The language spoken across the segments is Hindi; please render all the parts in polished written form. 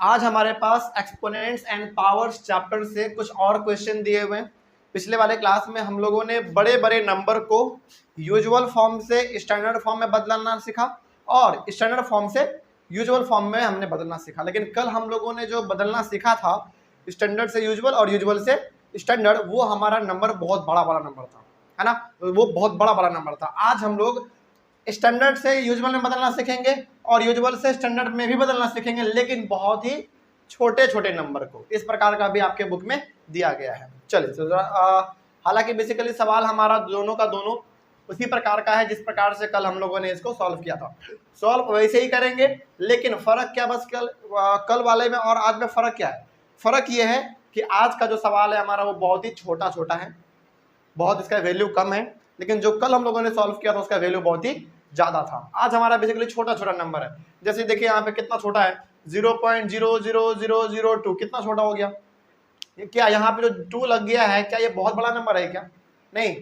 आज हमारे पास एक्सपोनेंट्स एंड पावर्स चैप्टर से कुछ और क्वेश्चन दिए हुए हैं। पिछले वाले क्लास में हम लोगों ने बड़े बड़े नंबर को यूजुअल फॉर्म से स्टैंडर्ड फॉर्म में बदलना सीखा और स्टैंडर्ड फॉर्म से यूजुअल फॉर्म में हमने बदलना सीखा। लेकिन कल हम लोगों ने जो बदलना सीखा था स्टैंडर्ड से यूजुअल और यूजुअल से स्टैंडर्ड, वो हमारा नंबर बहुत बड़ा बड़ा नंबर था, है ना, वो बहुत बड़ा बड़ा नंबर था। आज हम लोग स्टैंडर्ड से यूजुअल में बदलना सीखेंगे और यूजुअल से स्टैंडर्ड में भी बदलना सीखेंगे, लेकिन बहुत ही छोटे छोटे नंबर को। इस प्रकार का भी आपके बुक में दिया गया है। चलिए, हालांकि बेसिकली सवाल हमारा दोनों का दोनों उसी प्रकार का है जिस प्रकार से कल हम लोगों ने इसको सॉल्व किया था। सॉल्व वैसे ही करेंगे, लेकिन फर्क क्या, बस कल वाले में और आज में फर्क क्या है? फर्क ये है कि आज का जो सवाल है हमारा वो बहुत ही छोटा छोटा है, बहुत इसका वैल्यू कम है, लेकिन जो कल हम लोगों ने सॉल्व किया था उसका वैल्यू बहुत ही ज्यादा था। आज हमारा बेसिकली छोटा छोटा नंबर है। जैसे देखिए यहाँ पे कितना छोटा है, 0.00002, कितना छोटा हो गया। क्या यहाँ पे जो 2 लग गया है, क्या ये बहुत बड़ा नंबर है क्या? नहीं।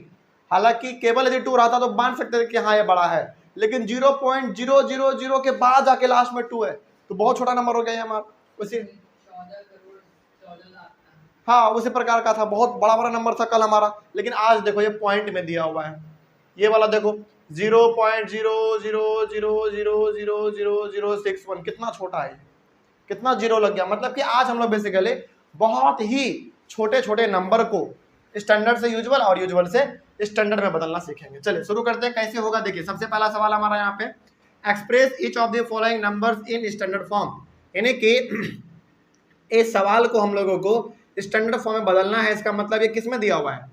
हालांकि केवल यदि 2 रहता तो मान सकते थे कि हाँ ये बड़ा है, लेकिन 0.000 के बाद जाके लास्ट में 2 है, तो बहुत छोटा नंबर हो गया ये हमारा। उसी हाँ उसी प्रकार का था, बहुत बड़ा बड़ा नंबर था कल हमारा। लेकिन आज देखो ये पॉइंट में दिया हुआ है, ये वाला देखो 0.000000061, कितना छोटा है, कितना जीरो लग गया। मतलब कि आज हम लोग बेसिकली बहुत ही छोटे छोटे नंबर को स्टैंडर्ड से यूजुअल और यूजुअल से स्टैंडर्ड में बदलना सीखेंगे। चलिए शुरू करते हैं, कैसे होगा देखिए। सबसे पहला सवाल हमारा यहाँ पे, express each of the following numbers in standard form, यानी कि इस सवाल को हम लोगों को स्टैंडर्ड फॉर्म में बदलना है। इसका मतलब ये किस में दिया हुआ है?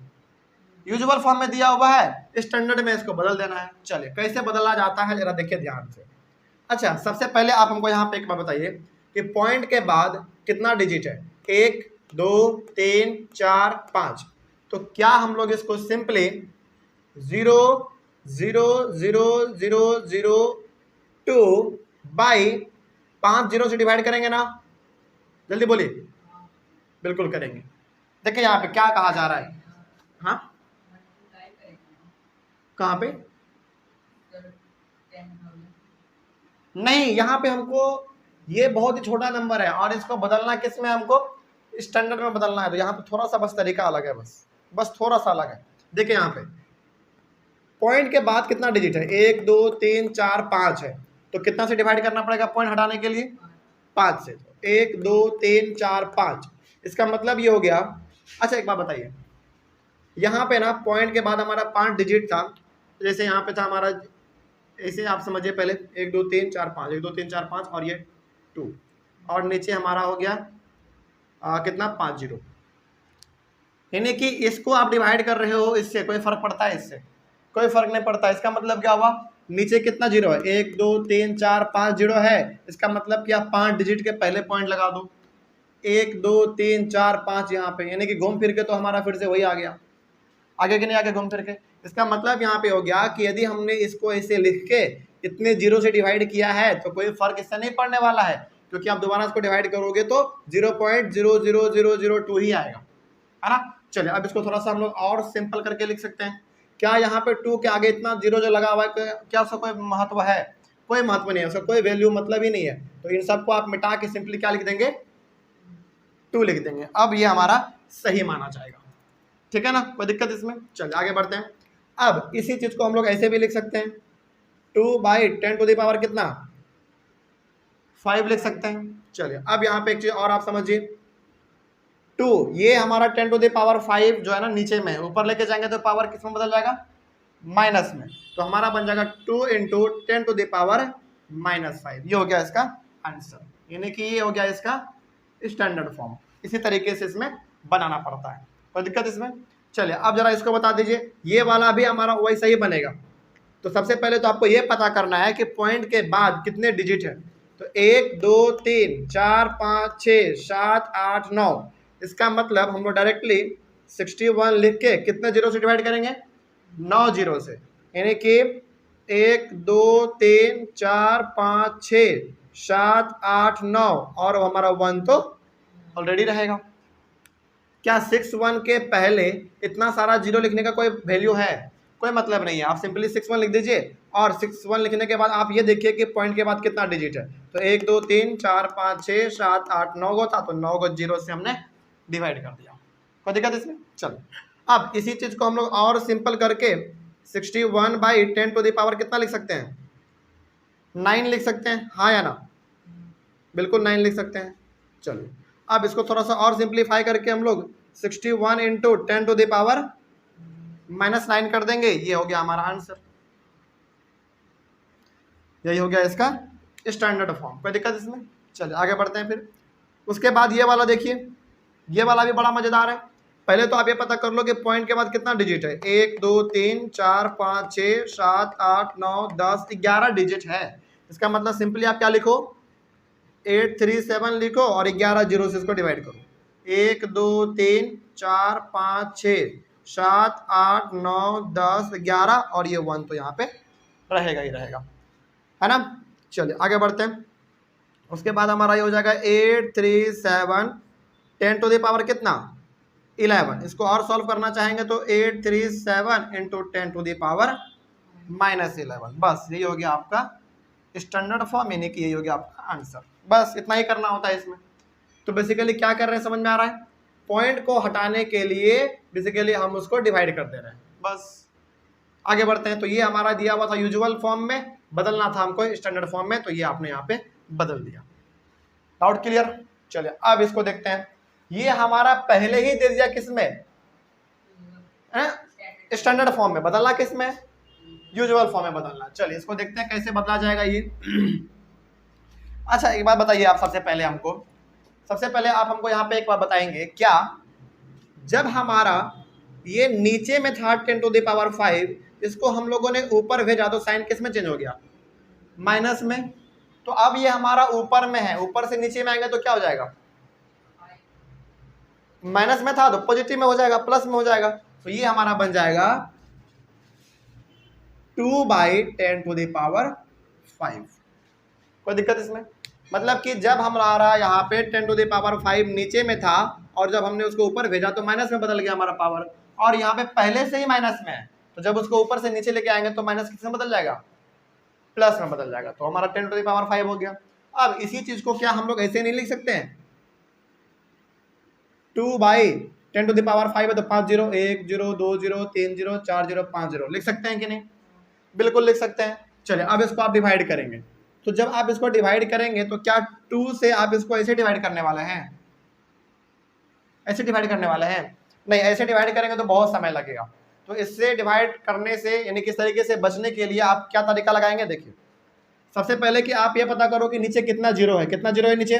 यूजुअल फॉर्म में दिया हुआ है, स्टैंडर्ड में इसको बदल देना है। चलिए कैसे बदला जाता है जरा देखिए ध्यान से। अच्छा, सबसे पहले आप हमको यहाँ पे एक बात बताइए कि पॉइंट के बाद कितना डिजिट है? 1 2 3 4 5। तो क्या हम लोग इसको सिंपली 0 0 0 0 0 2 बाई 5 0 से डिवाइड करेंगे ना? जल्दी बोलिए। बिल्कुल करेंगे। देखिए यहाँ पे क्या कहा जा रहा है, हाँ कहाँ पे? नहीं, यहाँ पे हमको ये बहुत ही छोटा नंबर है और इसको बदलना किस में? हमको स्टैंडर्ड में बदलना है। तो यहाँ पे थोड़ा सा बस तरीका अलग है, बस थोड़ा सा अलग है। देखिए यहाँ पे पॉइंट के बाद कितना डिजिट है? 1 2 3 4 5 है, तो कितना से डिवाइड करना पड़ेगा पॉइंट हटाने के लिए? 5 से। 1 2 3 4 5, इसका मतलब ये हो गया। अच्छा एक बात बताइए, यहाँ पे ना पॉइंट के बाद हमारा 5 डिजिट था, जैसे यहाँ पे था हमारा, ऐसे आप समझिए पहले 1 2 3 4 5, 1 2 3 4 5 और ये 2, और नीचे हमारा हो गया कितना? 5 0। यानी कि इसको आप डिवाइड कर रहे हो, इससे कोई फर्क पड़ता है? इससे कोई फर्क नहीं पड़ता। इसका मतलब क्या हुआ? नीचे कितना जीरो है? 1 2 3 4 5 जीरो है। इसका मतलब कि आप 5 डिजिट के पहले पॉइंट लगा दो, 1 2 3 4 5 यहाँ पे, यानी कि घूम फिर के तो हमारा फिर से वही आ गया, आगे के नहीं आगे घूम फिर के। इसका मतलब यहाँ पे हो गया कि यदि हमने इसको ऐसे लिख के इतने जीरो से डिवाइड किया है तो कोई फर्क इससे नहीं पड़ने वाला है, क्योंकि आप दोबारा इसको डिवाइड करोगे तो 0.00002 ही आएगा, है ना। चलिए अब इसको थोड़ा सा हम लोग और सिंपल करके लिख सकते हैं। क्या यहाँ पे 2 के आगे इतना जीरो जो लगा हुआ है, क्या उसका कोई महत्व है? कोई महत्व नहीं है, उसका कोई वैल्यू मतलब ही नहीं है। तो इन सबको आप मिटा के सिंपली क्या लिख देंगे? 2 लिख देंगे। अब ये हमारा सही माना जाएगा, ठीक है ना, कोई दिक्कत इसमें? चलिए आगे बढ़ते हैं। अब इसी चीज को हम लोग ऐसे भी लिख सकते हैं, 2/10 कितना? 5 लिख सकते हैं। चलिए अब यहाँ पे एक चीज और आप समझिए, 2 ये हमारा 10⁵ जो है ना नीचे में, ऊपर लेके जाएंगे तो पावर किस में बदल जाएगा? माइनस में। तो हमारा बन जाएगा 2 × 10⁻⁻5। ये हो गया इसका आंसर, यानी कि ये हो गया इसका स्टैंडर्ड फॉर्म। इसी तरीके से इसमें बनाना पड़ता है, कोई दिक्कत इसमें? चलिए अब जरा इसको बता दीजिए, ये वाला भी हमारा वैसा ही बनेगा। तो सबसे पहले तो आपको ये पता करना है कि पॉइंट के बाद कितने डिजिट है। तो 1 2 3 4 5 6 7 8 9, इसका मतलब हम लोग डायरेक्टली 61 लिख के कितने जीरो से डिवाइड करेंगे? 9 जीरो से, यानी कि 1 2 3 4 5 6 7 8 9, और हमारा 1 तो ऑलरेडी रहेगा। क्या 61 के पहले इतना सारा जीरो लिखने का कोई वैल्यू है? कोई मतलब नहीं है। आप सिंपली 61 लिख दीजिए और 61 लिखने के बाद आप ये देखिए कि पॉइंट के बाद कितना डिजिट है। तो 1 2 3 4 5 6 7 8 9 गो था, तो 9 को 0 से हमने डिवाइड कर दिया। कोई दिक्कत इसमें? चलो अब इसी चीज को हम लोग और सिंपल करके 61/10 कितना लिख सकते हैं? 9 लिख सकते हैं, हाँ या ना? बिल्कुल 9 लिख सकते हैं। चलिए अब इसको थोड़ा सा और सिंप्लीफाई करके हम लोग 61 × 10 -9 कर देंगे। ये हो गया हमारा आंसर, यही हो गया इसका स्टैंडर्ड फॉर्म। कोई दिक्कत इसमें? चलिए आगे बढ़ते हैं। फिर उसके बाद ये वाला देखिए, ये वाला भी बड़ा मजेदार है। पहले तो आप ये पता कर लो कि पॉइंट के बाद कितना डिजिट है। 1 2 3 4 5 6 7 8 9 10 11 डिजिट है। इसका मतलब सिंपली आप क्या लिखो, 837 लिखो और 11 जीरो से इसको डिवाइड करो। 1 2 3 4 5 6 7 8 9 10 11 और ये 1 तो यहाँ पे रहेगा ही रहेगा, है ना। चलिए आगे बढ़ते हैं। उसके बाद हमारा ये हो जाएगा 837 10 कितना 11। इसको और सॉल्व करना चाहेंगे तो 837 × 10 -11, बस यही हो गया आपका स्टैंडर्ड फॉर्म, यानी कि यही हो गया आपका आंसर। बस इतना ही करना होता है इसमें। तो बेसिकली क्या कर रहे हैं समझ में आ रहा है? पॉइंट को हटाने के लिए बेसिकली हम उसको डिवाइड कर दे रहे हैं, बस। आगे बढ़ते हैं। तो ये हमारा दिया हुआ था यूजुअल फॉर्म में, बदलना था हमको स्टैंडर्ड फॉर्म में, तो ये आपने यहाँ पे बदल दिया। Doubt clear? चलिए अब इसको देखते हैं। ये हमारा पहले ही दे दिया किसमें, स्टैंडर्ड फॉर्म में, बदलना किसमें, यूजुअल फॉर्म में बदलना। चलिए इसको देखते हैं कैसे बदला जाएगा ये। अच्छा एक बात बताइए आप, सबसे पहले आप हमको यहाँ पे एक बात बताएंगे, क्या जब हमारा ये नीचे में था 10⁵, इसको हम लोगों ने ऊपर भेजा तो साइन किस में चेंज हो गया, माइनस में। तो अब ये हमारा ऊपर में है, ऊपर से नीचे में आएंगे तो क्या हो जाएगा, माइनस में था तो पॉजिटिव में हो जाएगा, प्लस में हो जाएगा। तो ये हमारा बन जाएगा 2/10⁵। कोई दिक्कत इसमें? मतलब कि जब हमारा यहाँ पे 10⁵ नीचे में था और जब हमने उसको ऊपर भेजा तो माइनस में बदल गया हमारा पावर, और यहाँ पे पहले से ही माइनस में है, तो जब उसको ऊपर से नीचे लेके आएंगे तो माइनस किस में बदल जाएगा, प्लस में बदल जाएगा। तो हमारा 10⁵ हो गया। अब इसी चीज को क्या हम लोग ऐसे नहीं लिख सकते हैं, 2/10⁵ है तो 5 0 1 0 2 0 3 0 4 0 5 0 लिख सकते हैं कि नहीं? बिल्कुल लिख सकते हैं। चलिए अब इसको आप डिवाइड करेंगे, तो जब आप इसको डिवाइड करेंगे तो क्या 2 से आप इसको ऐसे डिवाइड करने वाले हैं, ऐसे डिवाइड करने वाले हैं? नहीं, ऐसे डिवाइड करेंगे तो बहुत समय लगेगा। तो इससे डिवाइड करने से यानी किस तरीके से बचने के लिए आप क्या तरीका लगाएंगे, देखिए। सबसे पहले कि आप ये पता करो कि नीचे कितना जीरो है, कितना जीरो है नीचे,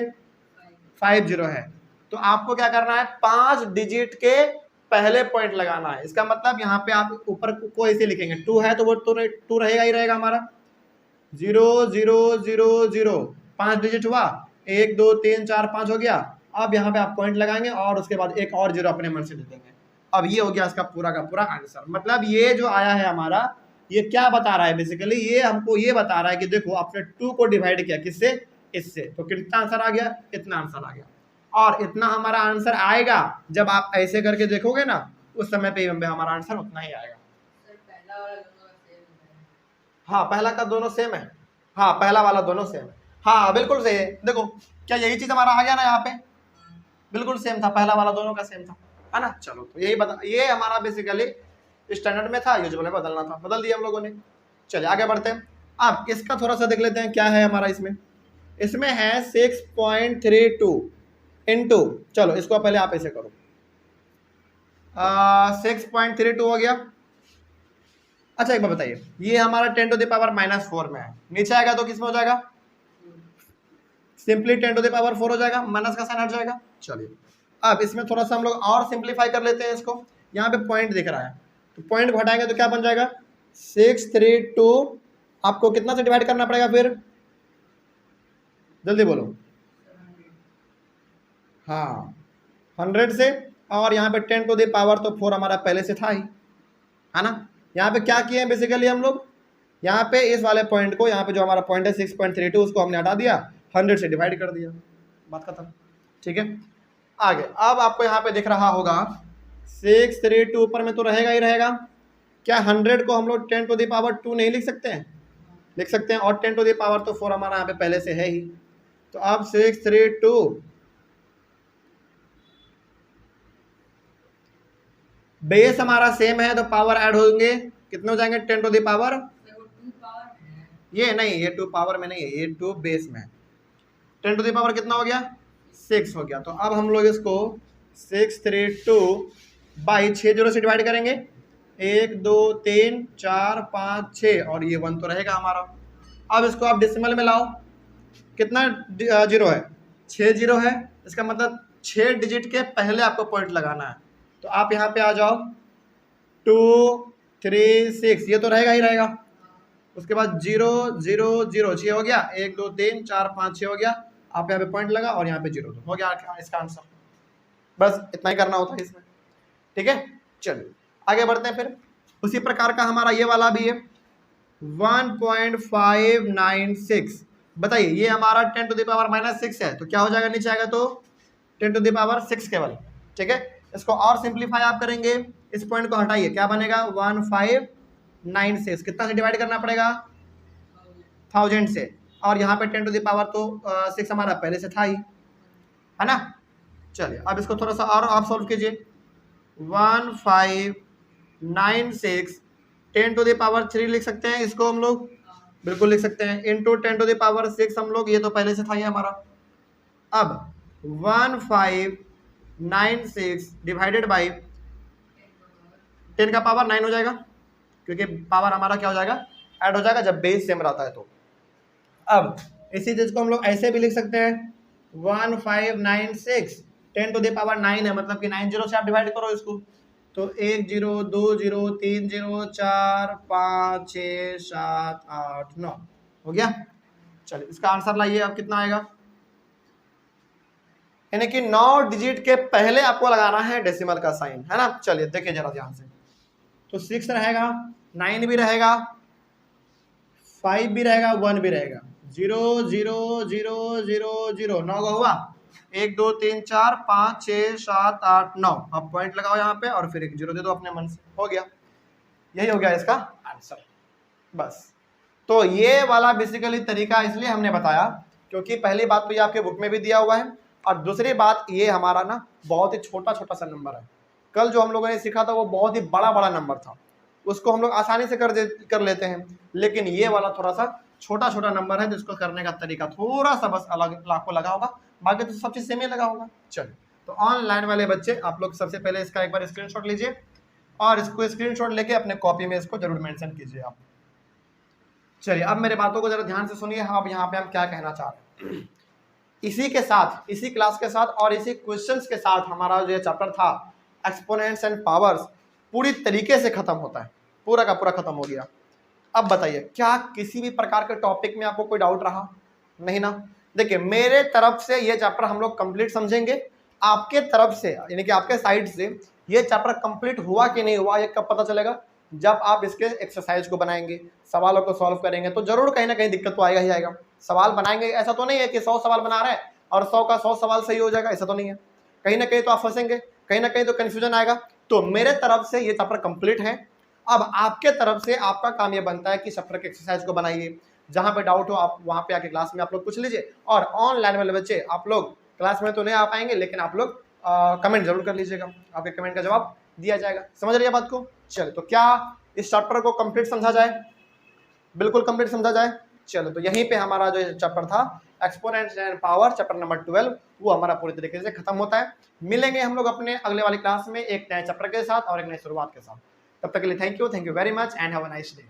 5 जीरो है। तो आपको क्या करना है, 5 डिजिट के पहले पॉइंट लगाना है। इसका मतलब यहाँ पे आप ऊपर को ऐसे लिखेंगे, 2 है तो वो 2 रहेगा ही रहेगा हमारा, 0 0 0 0 5 डिजिट हुआ, 1 2 3 4 5 हो गया। अब यहाँ पे आप पॉइंट लगाएंगे और उसके बाद एक और जीरो अपने मन से दे देंगे। अब ये हो गया इसका पूरा का पूरा आंसर। मतलब ये जो आया है हमारा, ये क्या बता रहा है बेसिकली, ये हमको ये बता रहा है कि देखो आपने 2 को डिवाइड किया किससे, इससे, तो कितना आंसर आ गया, इतना आंसर आ गया। और इतना हमारा आंसर आएगा जब आप ऐसे करके देखोगे ना, उस समय पे हमारा आंसर उतना ही आएगा। हाँ पहला का दोनों सेम है, हाँ पहला वाला दोनों सेम है, हाँ बिल्कुल सही है। देखो क्या यही चीज हमारा आ गया ना, यहाँ पे बिल्कुल सेम था, पहला वाला दोनों का सेम था, है ना। चलो तो यही बता, ये हमारा बेसिकली स्टैंडर्ड में था, यूजुअल में बदलना था, बदल दिया हम लोगों ने। चलिए आगे बढ़ते हैं। अब इसका थोड़ा सा देख लेते हैं क्या है हमारा इसमें है 6.32 इंटू, चलो इसको पहले आप ऐसे करो, 6.32 हो गया। अच्छा एक बार बताइए, ये हमारा 10⁻⁻4 में है, नीचे आएगा तो किस में हो जाएगा, सिंपली 10⁻4 हो जाएगा, माइनस का साइन हट जाएगा। चलिए अब इसमें थोड़ा सा हम लोग और सिंप्लीफाई कर लेते हैं इसको। यहाँ पे पॉइंट दिख रहा है, तो पॉइंट को हटाएंगे तो क्या बन जाएगा, 632 आपको कितना से डिवाइड करना पड़ेगा फिर, जल्दी बोलो, हाँ 100 से, और यहाँ पे 10⁻⁴ तो 4 हमारा पहले से था ही, है ना। यहाँ पे क्या किए हैं बेसिकली हम लोग, यहाँ पे इस वाले पॉइंट को, यहाँ पे जो हमारा पॉइंट है 6.32 उसको हमने हटा दिया, 100 से डिवाइड कर दिया, बात खत्म। ठीक है आगे। अब आपको यहाँ पे दिख रहा होगा 632 ऊपर में तो रहेगा ही रहेगा, क्या 100 को हम लोग 10⁻² नहीं लिख सकते हैं, लिख सकते हैं। और 10 टू द पावर तो 4 हमारा यहाँ पे पहले से है ही। तो अब 6 3 2 बेस हमारा सेम है तो पावर ऐड होंगे, कितने हो जाएंगे 10 टू द पावर, ये नहीं, ये 2 पावर में नहीं है, ये 2 बेस में है। 10 टू द पावर कितना हो गया 6 हो गया। तो अब हम लोग इसको 6 3 2 बाई 6 जीरो से डिवाइड करेंगे, 1 2 3 4 5 6 और ये 1 तो रहेगा हमारा। अब इसको आप डेसिमल में लाओ, कितना जीरो है 6 जीरो है, इसका मतलब 6 डिजिट के पहले आपको पॉइंट लगाना है। तो आप यहाँ पे आ जाओ 2 3 6, ये तो रहेगा ही रहेगा। उसके बाद 0 0 0 6 हो गया, 1 2 3 4 5 6 हो गया, आप यहाँ पे पॉइंट लगा और यहाँ पे 0 हो गया इसका आंसर। बस इतना ही करना होता है इसमें, ठीक है। चलिए आगे बढ़ते हैं। फिर उसी प्रकार का हमारा ये वाला भी है 1.596। बताइए ये हमारा 10 टू द पावर -6 है, तो क्या हो जाएगा नीचे आएगा तो 10 टू द पावर 6 केवल, ठीक है। इसको और सिंप्लीफाई आप करेंगे, इस पॉइंट को हटाइए, क्या बनेगा 1596, कितना से डिवाइड करना पड़ेगा 1000 से, और यहाँ पे 10 टू द पावर तो 6 हमारा पहले से था ही, है ना। चलिए अब इसको थोड़ा सा और आप सॉल्व कीजिए। 1596 10 टू द पावर 3 लिख सकते हैं इसको हम लोग, बिल्कुल लिख सकते हैं, इंटू 10 टू द पावर 6 हम लोग, ये तो पहले से था ही हमारा। अब 1596 डिवाइडेड बाई 10 का पावर 9 हो जाएगा, क्योंकि पावर हमारा क्या हो जाएगा ऐड हो जाएगा जब बेस सेम रहता है तो। अब इसी चीज को हम लोग ऐसे भी लिख सकते हैं 1596 10 टू द पावर 9 है, मतलब कि 9 जीरो से आप डिवाइड करो इसको, तो 1 0 2 0 3 0 4 5 6 7 8 9 हो गया। चलिए इसका आंसर लाइए, अब कितना आएगा, यानी कि 9 डिजिट के पहले आपको लगाना है डेसिमल का साइन, है ना। चलिए देखिए जरा ध्यान से, तो 6 रहेगा, 9 भी रहेगा, 5 भी रहेगा, 1 भी रहेगा, 0 0 0 0 0 9 का हुआ, 1 2 3 4 5 6 7 8 9, अब पॉइंट लगाओ यहाँ पे और फिर एक 0 दे दो अपने मन से, हो गया। यही हो गया इसका आंसर, बस। तो ये वाला बेसिकली तरीका इसलिए हमने बताया क्योंकि पहली बात तो ये आपके बुक में भी दिया हुआ है, और दूसरी बात ये हमारा ना बहुत ही छोटा छोटा सा नंबर है। कल जो हम लोगों ने सीखा था वो बहुत ही बड़ा बड़ा नंबर था, उसको हम लोग आसानी से कर लेते हैं, लेकिन ये वाला थोड़ा सा छोटा छोटा नंबर है जिसको करने का तरीका थोड़ा सा बस अलग आपको लगा होगा, बाकी तो सब चीज सेम ही लगा होगा। चलिए तो ऑनलाइन वाले बच्चे आप लोग सबसे पहले इसका एक बार स्क्रीनशॉट लीजिए और इसको स्क्रीनशॉट लेके अपने कॉपी में इसको जरूर मेंशन कीजिए आप। चलिए अब मेरे बातों को जरा ध्यान से सुनिए, अब यहाँ पे हम क्या कहना चाह रहे हैं। इसी के साथ, इसी क्लास के साथ और इसी क्वेश्चंस के साथ हमारा जो चैप्टर था एक्सपोनेंट्स एंड पावर्स पूरी तरीके से खत्म होता है, पूरा का पूरा खत्म हो गया। अब बताइए क्या किसी भी प्रकार के टॉपिक में आपको कोई डाउट रहा? नहीं ना। देखिए मेरे तरफ से ये चैप्टर हम लोग कंप्लीट समझेंगे, आपके तरफ से यानी कि आपके साइड से ये चैप्टर कंप्लीट हुआ कि नहीं हुआ ये कब पता चलेगा? जब आप इसके एक्सरसाइज को बनाएंगे, सवालों को सॉल्व करेंगे, तो जरूर कहीं ना कहीं दिक्कत तो आएगा ही आएगा। सवाल बनाएंगे, ऐसा तो नहीं है कि 100 सवाल बना रहे हैं और 100 का 100 सवाल सही हो जाएगा, ऐसा तो नहीं है। कहीं ना कहीं तो आप फंसेंगे, कहीं ना कहीं तो कंफ्यूजन आएगा। तो मेरे तरफ से ये चैप्टर कंप्लीट है। अब आपके तरफ से आपका काम ये बनता है कि चैप्टर के एक्सरसाइज को बनाइए, जहां पे डाउट हो आप वहां पे आके क्लास में आप लोग पूछ लीजिए, और ऑनलाइन वाले बच्चे आप लोग क्लास में तो नहीं आ पाएंगे लेकिन आप लोग कमेंट जरूर कर लीजिएगा, आपके कमेंट का जवाब दिया जाएगा। समझ रही है बात को? चलो तो क्या इस चैप्टर को कंप्लीट समझा जाए? बिल्कुल कंप्लीट समझा जाए। चलो तो यहीं पे हमारा जो चैप्टर था exponents and power chapter number 12 वो हमारा पूरी तरीके से खत्म होता है। मिलेंगे हम लोग अपने अगले वाली क्लास में एक नए चैप्टर के साथ और एक नई शुरुआत के साथ। तब तक के लिए thank you very much and have a nice day.